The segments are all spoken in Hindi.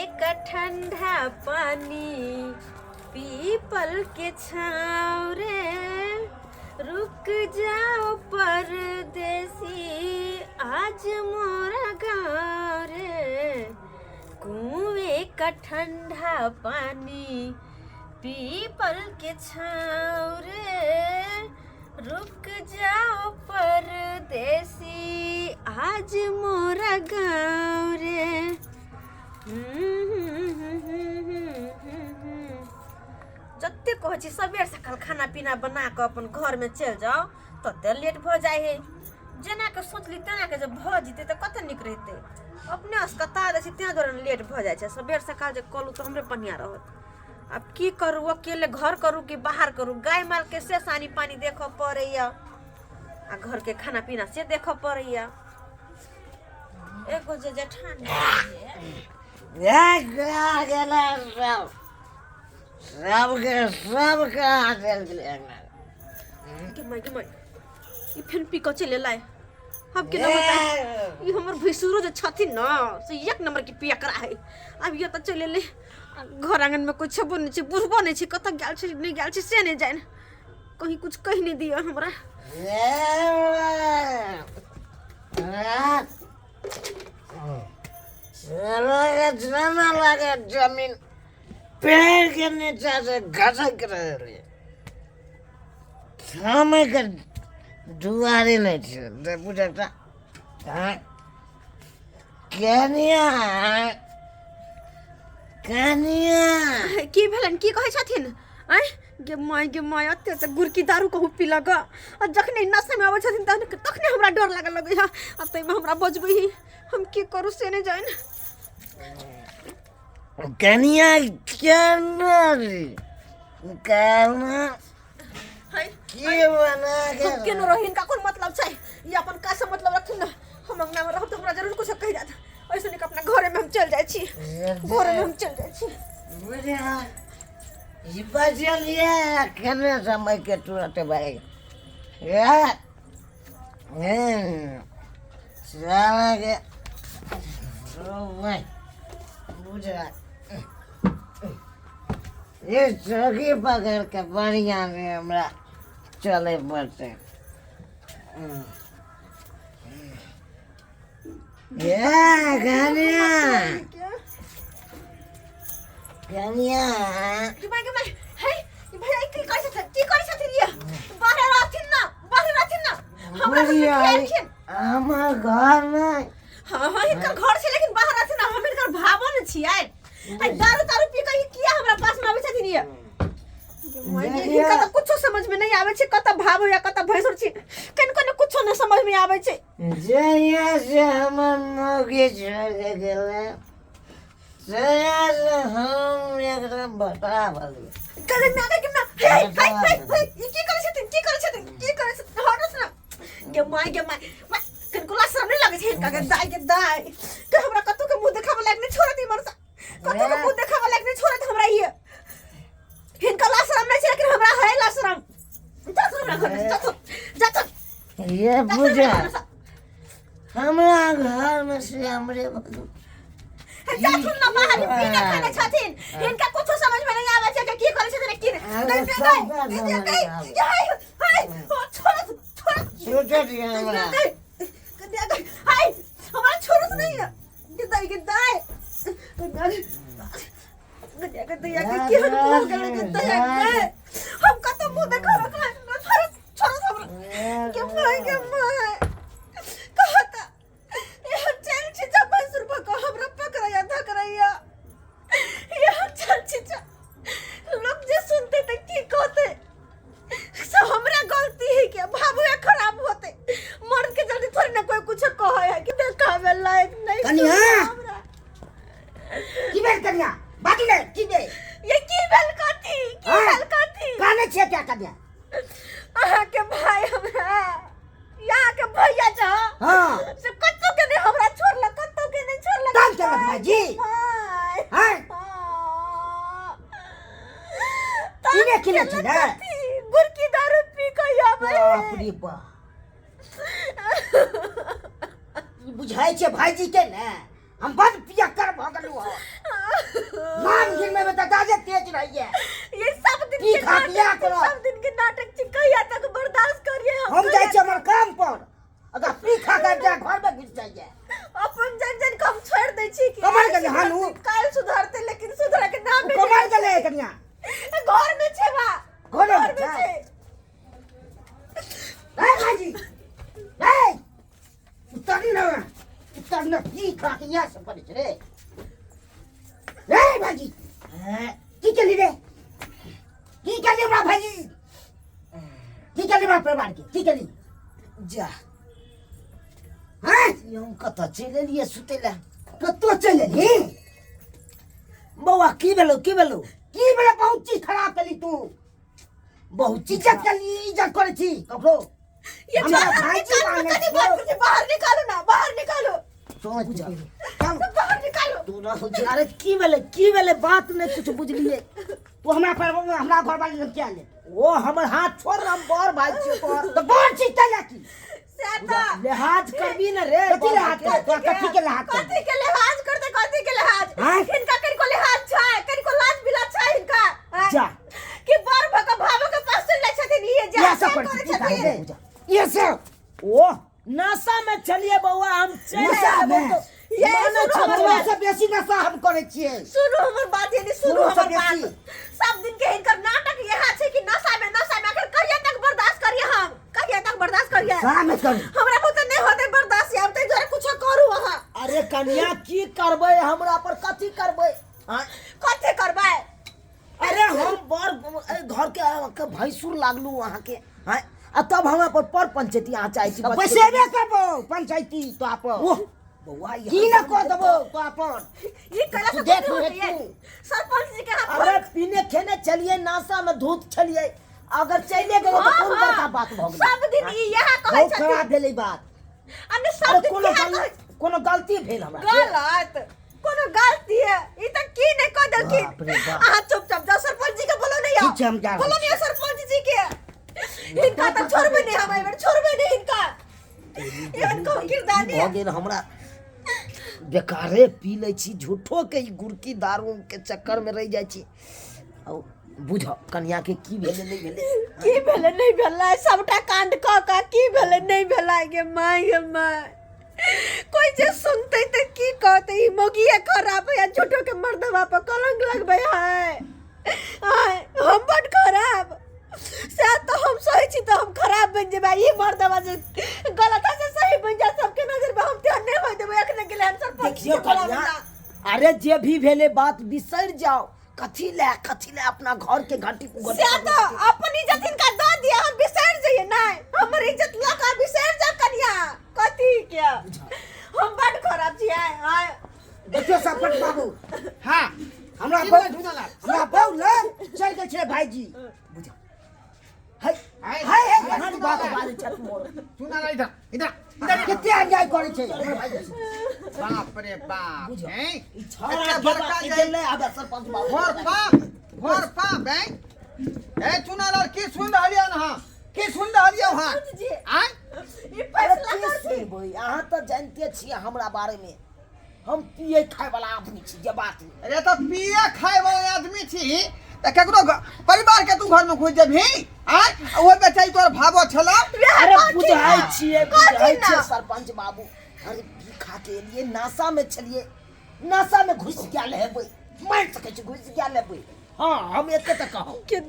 एक ठंडा पानी पीपल के छाँव रे, रुक जाओ परदेसी आज मोरा गाँव रे। कुएं का ठंडा पानी पीपल के छाँव रे, रुक जाओ परदेसी आज मोरा गाँव रे। जत्ते कहे छी सबेर सकाल खाना पीना बना के अपन घर में चल जाओ तते लेट भ जाए है। जेना के सोचली तेना के जब भ जीते त कते निक रहते। अपने अस्कता दे छी तें दौरान लेट भ जाए छै। सबेर सकाल जे कलू तो हमरे बढ़िया रहत। अब की करू, अकेले घर करू कि बाहर करू? गाय माल के से सानी पानी देखो पड़ैया आ घर के खाना पीना से देखो पड़ैया। एगो जे जेठानी ई फेन पी के चले लाए। अब के नंबर ई हमर भैसुरो जे छथिन न से एक नंबर के पिया करा है। अब ये तो चले ले घर आंगन में कुछ छबो नहीं छै, बुझबो नहीं छै कत गेल छै नहीं गेल छै से नहीं जान। कहीं कुछ कह नहीं दियो हमरा। लगे जमीन पेड़ के नीचे से घसक रहे समय के दुआरे नहीं थे बुझता कनिया कनिया की भेलन की कहै छथिन? आय गे माय अत्ते से गुरकी दारू कहू पी लगा आ जखने नशे में आबै छथिन तखने हमरा डर लागल लगे है। आ तै में हमरा बजबै हम की करू से नहीं जान। कनिया केना रे कहना हाय के बना के हम केनो रहिन का कोन मतलब छै? ई अपन का से मतलब रखिन न। हम अंगना में रहब त हमरा जरूर कुछ कहि जात। ऐसे नहीं अपना घरे में हम चल जाय छी, घरे में हम चल जाय छी। बुझा ई बजलिए केना समय के तुरंत भाई यार साला के भाई बुझा ये चौकी पकड़ के बढ़िया में हमरा चले पड़ते। कनिया कनिया के माय हे ई भाई की करे छथिन ये? बाहर रहथिन ना हमार घर में हां इनका घर से लेकिन बाहर रहथिन ना। हम इनकर भाबो न छियै। आ दारू पी के किया हमरा पास में आबै छथिन ये? इनका तो कुछ समझ में नहीं आवे छै। कत भाव या कत भैंसुर छी कन कुछ न समझ में आवे छै। जहिया से हमर मौगी छोड़ के गेले तहिया से हम एकदम बता बोली कदे नाटक के ना हाय ई की करे छथिन हरस ना गे माय कन कोला शरम नहीं लागे छै इनका के दाई के हमरा कतो के मुंह देखावे लायक नहीं छोड़त। ई मरसा कतो के मुंह देखावे लायक नहीं छोड़त हमरा ये। इनका ला शरम नहीं छै लेकिन हमरा है ला शरम। जा ये बुझा हमरा घर में से हमरे जाथुन ना बाहर पीने खाने छथिन। इनका कुछ समझ में नहीं आवे छै कि की करे छथिन की छोड़ दिया हमरा हाय हमरा छोड़त नहीं है के दाई की हो गए हम कत मुंह देखा रखा छोड़ हमरा के माय कहता ये हम चल छी जब बंसुर को हमरा पकड़ाया धकराया ये हम चल छी लोग जे सुनते त की कहते सब हमरा गलती है क्या? भाबू खराब होते मर्द के जल्दी थोड़ी ना कोई कुछ कहे है कि देखावे लायक नहीं कनिया की बेल कनिया बाकी ले की बे ये की बेल काती काने छे क्या कनिया आहा के भाई हमरा यहाँ के भैया जा हां से कत्तो के नहीं हमरा छोड़ला कत्तो के नहीं छोड़ला तब चल भाईजी हां इने किने छी ना गुरकी दारू पी के आवे बाप रे बा बुझाई छे भाईजी के ने हम बड़ पिया कर भगलु हो हानु काल सुधरते लेकिन सुधरे के नाम नहीं कमाल चले कन्या घर में छे बा घर में में छे ए भाजी ए उतर न की खा के यहाँ से पड़े रे ए भाजी की चली रे की चली बा भाजी की चली बा परिवार की चली जा हाँ हम कत चले लिए सुतेला कतो चले नी बौआ की भेलो की बेला बहुत चीज खराब कली तू बहुत चीज इज्जत कली इज्जत करे छी ककरो ये हमारा छोरा भाई जी भाई मांगे बाहर निकालो ना बाहर निकालो समझ जा हम बाहर निकालो तू ना हो जा। अरे की भेले बात नहीं कुछ बुझलिए तू हमरा पर हमरा घर वाली लग क्या ले वो हमर हाथ छोड़ हम बर भाई छियो तोहर तो बहुत चीज चला की सेता लिहाज करबी ना रे कथी लिहाज कर तो कथी के लिहाज कर कथी के लिहाज करते कथी के लिहाज हाँ? इनका कहीं को लिहाज छै कहीं को लाज बिला छै इनका हाँ? जा कि बर भका भावो के पास चल छथिन ये जा ये सब सब पर करे चीज छथिन है ये सब ओ नशा में चलिए बउआ हम चले नशा आबो में? तो ये माने सुनो छोड़ो। हमरा से बेसी नशा हम करे छिए सुनो हमर बात ये सुनो सुनो हमर सब बात बेसी। सब दिन के इनकर नाटक यह छै कि नशा में आखिर कहिया तक बर्दाश्त करिए हम कहिया तक बर्दाश्त करिए साम कर हमरा बुते नहीं होते बर्दाश्त हम तै जरा कुछ करू वहां अरे कन्या की करबै हमरा पर कथी करबै हाँ? कथि करबै अरे हम बर घर के भैंसुर लागलू वहां के हाँ? आ तब हमरा पर पंचायती यहाँ चाहे छी बसेबे करबो पंचायती तो आप ओह बउआ ये की न को देबो तो अपन ये कला तू से देख देख ले तू। सरपंच जी के हाथ अरे पीने खेने चलिए नाशा में धूत चलिए अगर चले गए तो हाँ, कौन हाँ। बड़का बात भ गेलै सब दिन ई यह कहै बहुत छथिन खराब भेलै बात अन्य अरे सब दिन कोनो गलती भेल हमरा से? गलत कोनो गलती है ई त की नहीं कह देलखिन बाप रे बाप। हां चुपचाप जाओ सरपंच जी के बोलो नहीं आओ ठीक छै, हम जा रहल बोलो नहीं सरपंच जी के इनका तो छोड़बे नहीं हम एबर छोड़बे नहीं इनका इनको किरदार भ गेल हमरा बेकारे पी लै छी झूठो के ई गुड़की दारू के चक्कर में रह जाइ छी औ बुझ कन्या के की भेले नहीं भेले की भेले नहीं भेला सबटा कांड क की भेले नहीं भेला गे माय कोई जे सुनते त की कहते ई मोगिए खराब है झूठो के मर्दवा पर कलंक लगबे है हम बड खराब से तो हम सही छी तो हम खराब बन जेबा ई मर्दवा जे गलत से सही बन जा सबके नजर में हम ध्यान नहीं होय देबे एखने गेले हम सरपंच देखियो कन्या अरे जे भी भेले बात बिसर जाओ कथी ले अपना घर के घाटी से तो अपन इज्जत इनका दे दिया हम बिसर जाइए नहीं हमर इज्जत लगा बिसर जा कन्या कथी क्या हम बड खराब छी हां देखियो सरपंच बाबू हां हमरा बहु ले चल गेल छै भाईजी बुझ हाय हाय हां बात बात छत मोर सुना ना इधर कते अन्याय करे छै हमर भाईजी बाप रे बाप हैं ई छौरा बड़का गेले आबे सरपंच बाबू भोर पा बैंक ए चुनार की सुन रहलिए ना की सुन रहलिए हां जी आय ई फैसला कर दी बोई अहाँ तो जानते छियै हमरा बारे में हम पिए खाए वाला आदमी छी जे बात अरे तो पिए खाए वाला आदमी छी त केकरो परिवार के तू घर में घुस जेबही आय ओ बेचाई तोर भाबो छला अरे बुझाई छियै कथी ना? सरपंच बाबू अरे पी खा के लिए नासा में चलिए नासा में घुस गेल हेबै मार सके छी घुस गेल हेबै हां हम एते तक कहू के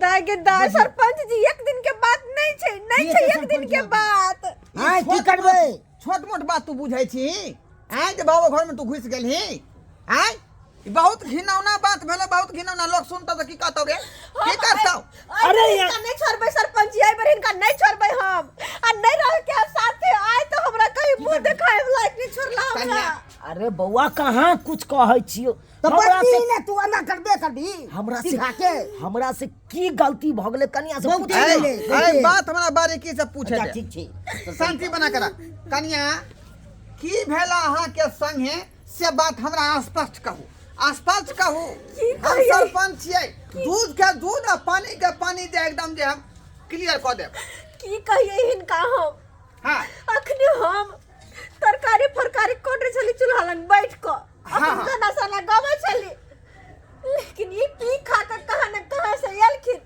दाय सरपंच जी एक दिन के बात नहीं छै ये तो एक दिन सरपंच के बाबू। बात हां की करबै छोट मोट बात तू बुझै छी आय जे बाबू घर में तू घुस गेलही आय ई बहुत घिनौना बात भेले बहुत घिनौना लोग सुनतो त की कहतो रे की करतो अरे इनका नहीं छोड़बे सरपंच जी एबर इनका नहीं छोड़बे हम आ नहीं रह के साथे आए तो हमरा कहीं मुंह देखाए लायक नहीं छोड़ला हमरा अरे बौआ कहाँ कुछ कहै छियो तो हमरा बत्ती से ने तू अंदा करबे करबी हमरा से सिखा के हमरा से की गलती भ गेलै कनिया से बहुत पूछ है। ले। अरे बात हमरा बारीकी से पूछे अच्छा दे ठीक छै शांति बना करा कन्या की भेला अहाँ के संगे से बात हमरा स्पष्ट कहू की हम कहियै? सरपंच छियै दूध के दूध आ पानी के पानी दे एकदम जे हम क्लियर कऽ देब की कहिए इनका हम हाँ अखने हम तरकारी फरकारी कोटे चली चूल्हा लग बैठ को हाँ, अपन हाँ। गाना साना गावे चली लेकिन ये पी खा कर कहां न कहां से एलखिन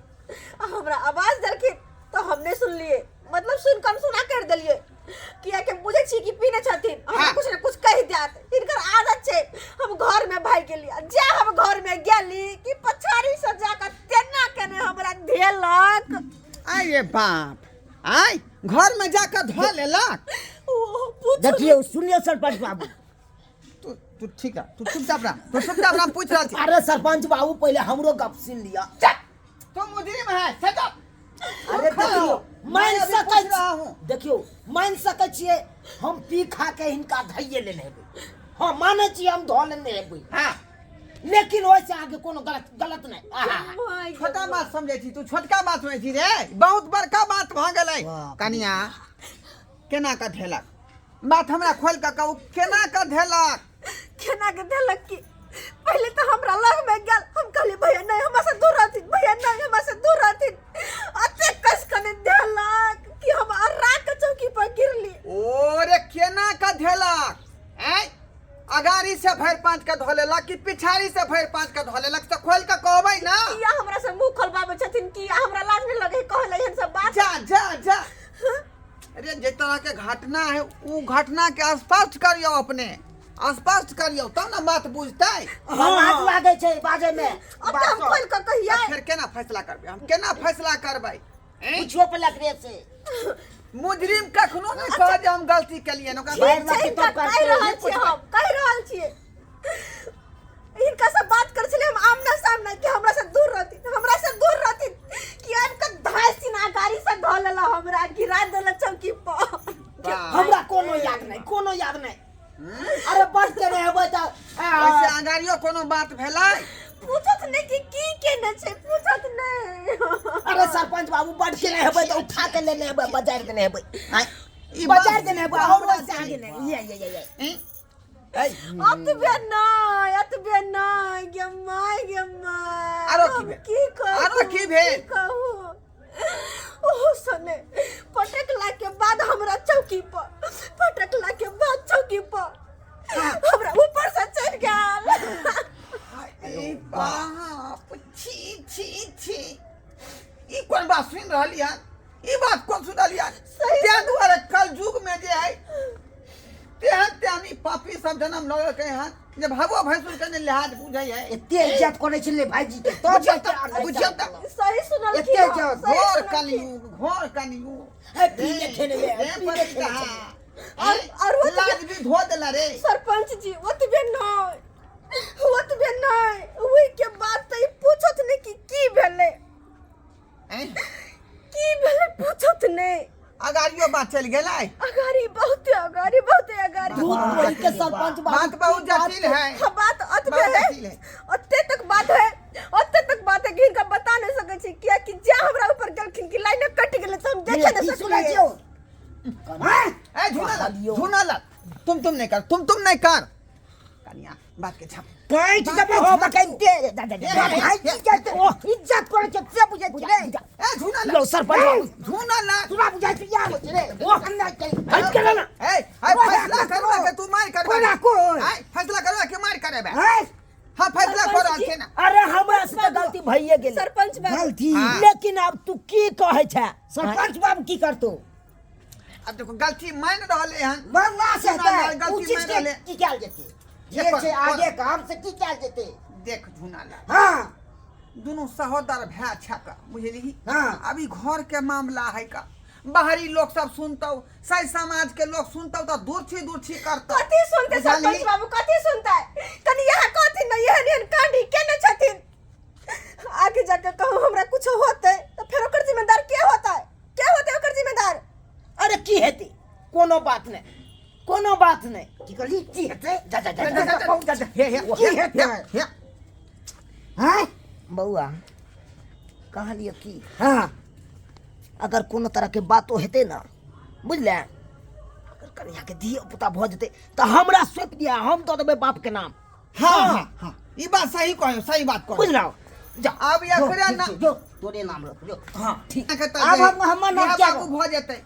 आ हमरा आवाज देलखिन तो हमने सुन लिए मतलब सुनकर सुना कर देलिए किया के बुझे छी कि पीने छथिन हमरा हाँ। कुछ न कुछ कह दियात इनकर आदत छे हम घर में भाई गेल रे बाप आय घर में जाकर धो लेलक। देखिए सुनिए सरपंच बाबू, तू ठीक है, तू चुपचाप रह, तू चुपचाप रह, पूछ रहा थी। अरे सरपंच बाबू पहले हमरो गप सुन लिया। तो मुजरिम है सटअप। अरे देखियो मान अभी सकै पूछ रहा हूँ। देखियो मान सकै छियै हम पी खा के हिनका धैये लेने हेबै, हाँ माने छियै हम धो लेने हेबै, हाँ लेकिन वैसे आगे कोनो गलत नहीं। आहा। छोटा बात समझे छी तू, छोटका बात समझे छी रे, बहुत बड़का बात भ गेलै। वाह। कनिया केना का धेलक, बात हमरा खोल के कहू, केना का धेलक? केना के देलक की पहले तो हमरा लग में गेल, हम कहली भैया नहीं हमरा से दूर रहथिन, भैया नहीं हमरा से दूर रहथिन, अते कस कने देलक कि हम अर्रा के चौकी पर गिरली। ओरे केना का धेलक? हैं अगाड़ी से भर पांच का धो लेलक कि पिछाड़ी से भर पांच का धो लेलक? तो खोल के कहबै ना। किया हमरा से मुंह खोलबाबे छथिन कि हमरा लाज नहीं लगे कहले हन सब बात। जा जा जा। अरे जे तरह के घटना है वो घटना के स्पष्ट करियो, अपने स्पष्ट करियो तब ना बात बुझतै। लाज लागे छै बाजे में। अब तो हम खोल के कहिए फिर केना फैसला करबै, हम केना फैसला करबै? पूछो पहले एकरे से। मुजरिम कखनो नहीं कह जे हम गलती केलिए न, भाई, इनका कह रहल छियै, हम कह रहल छियै इनका से बात कर छले हम आमने सामने कि हमरा से दूर रहथिन कि इनका धासिन गाड़ी से धो लेला, हमरा गिरा देला चौकी पर। हमरा कोनो याद नहीं। अरे बस के नहीं हेबै त ऐसे अगाड़ियो कोनो बात भेलै? पूछत नहीं कि की केने छै, पूछत नहीं। अरे सरपंच बाबू बढ़ के नहीं हेबै त उठा के लेने हेबै, बाजार के नहीं हेबै, ई बाजार के नहीं हेबै और वैसे आगे नहीं। ये अतबे नहीं गम्मा आरो की भेल? की कहू, आरो की भेल? कहू ओ सने पटकला के बाद हमरा चौकी पर हमरा ऊपर से चढ़ गेल। अरे बाप, छी छी छी, ई कोन बात सुन रहली हन? ई बात कोन सुनली हन? सही ते दुआरे कल युग में जे है तेहनी पापी सब जन्म लगे के हन जे भगो भैंसुर के ने लिहाज बुझै है। एते इज्जत कोने छले भाईजी के तो बुझियौ त सही सुनल एते की जाओ, घोर कलियुग है पीले खेने ले पीले कहा और वो लाज भी धो देला रे। सरपंच जी ओतबे नहीं ओही के बात तो पूछत नहीं कि की भेले पूछत नहीं। अगाड़ियो बात चल गेलै। अगाड़ी बहुते अगाड़ी दूध कोई के सरपंच बात बहुत जटिल है। हाँ, बात अतबे बहुत है, जटिल है। ओते तक बात है कि इनका बता नहीं सके छी किया कि जे हमरा ऊपर गलखिन की लाइन कट गेले तो हम देखे नहीं सकलिए। ए झूना लग तुम नहीं कर कनिया बात के छाप कहीं जब हो बकैते भाईजी के ओ इज्जत करे के से बुझे रे। ए झूना लो सरपंच झूना लग तोरा बुझे छै यार रे वो हम नहीं के हट के ना। ए फैसला करवा के तू मार करबा कोना को फैसला करवा के मार करेबे। है हां फैसला कर रहल छै ना। अरे हमरा से गलती भइए गेल सरपंच बाबू गलती, हाँ। लेकिन अब तू की कहे छै सरपंच बाबू की करतो? अब देखो गलती मान रहले हन, मरना से गलती उचित मान के रहले। की क्या जेते ये देखो, छै आगे काम से की क्या जेते? देख झूना लग हां दोनों सहोदर भाई छका बुझली। हाँ। अभी घर के मामला है का, बाहरी लोग सब सुनतौ, सही समाज के लोग सुनतौ तो दूर छी करतौ। कथी सुनते सरपंच बाबू, कथी सुनता है? कनी यहाँ कथी नहीं यहन कांडी केने छथिन, आगे जाके कहूँ हमरा कुछ होते तो फिर ओकर जिम्मेदार के होता है? क्या होते ओकर जिम्मेदार? अरे की हेते? कोनो बात नहीं की कहली की हेते? जा की हेते? हैं बउआ कहलिए की हां अगर कोनो तरह के बातो हेते ना बुझले, अगर कन्या के दिए पुता भ जते त हमरा सौंप दिया, हम तो देबे बाप के नाम। हां ई बात सही कहो, सही बात कहो। बुझलौ जा अब एकरा ना जो तोरे नाम रख जो। हां ठीक अब हम नाम क्या बाबू भ जेतै।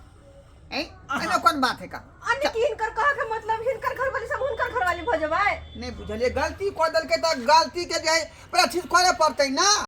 एने कोन बात है का? अन्य की हिनकर कहा के मतलब हिनकर घर वाली सब हुनकर घर वाली भ जबै? नहीं बुझलिए, गलती क देलकै त गलती के जे है प्रायश्चित करे पड़तै ना।